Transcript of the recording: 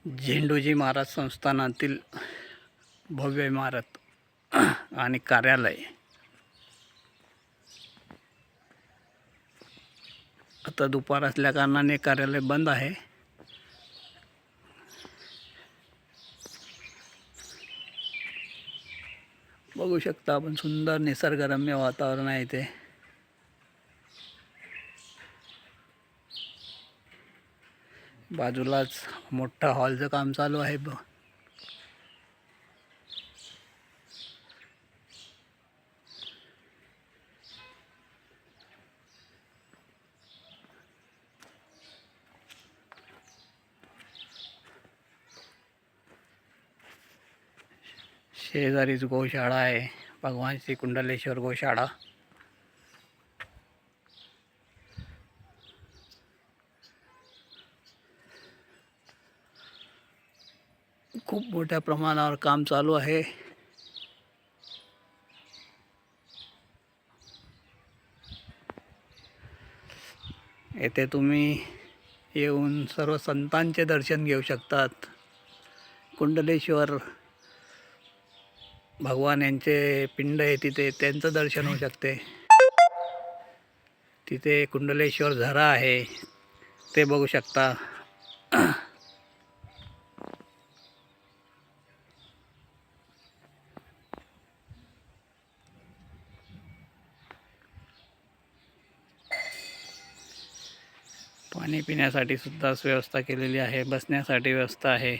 झेंडूजी महाराज संस्थानातील भव्य इमारत आणि कार्यालय आता दुपार असल्या कारणाने कार्यालय बंद आहे. बघू शकता आपण, सुंदर निसर्गरम्य वातावरण आहे इथे. बाजूलाच मोठा हॉलचं काम चालू आहे. शेजारीच गोशाळा आहे, भगवान श्री कुंडलेश्वर गोशाळा. खूप मोठ्या प्रमाणावर काम चालू आहे. येथे तुम्ही येऊन सर्व संतांचे दर्शन घेऊ शकतात. कुंडलेश्वर भगवान यांचे पिंड आहे तिथे, त्यांचं दर्शन होऊ शकते. तिथे कुंडलेश्वर झरा आहे, ते बघू शकता. पाणी पिण्यासाठी सुद्धा व्यवस्था केलेली आहे, बसण्यासाठी व्यवस्था आहे.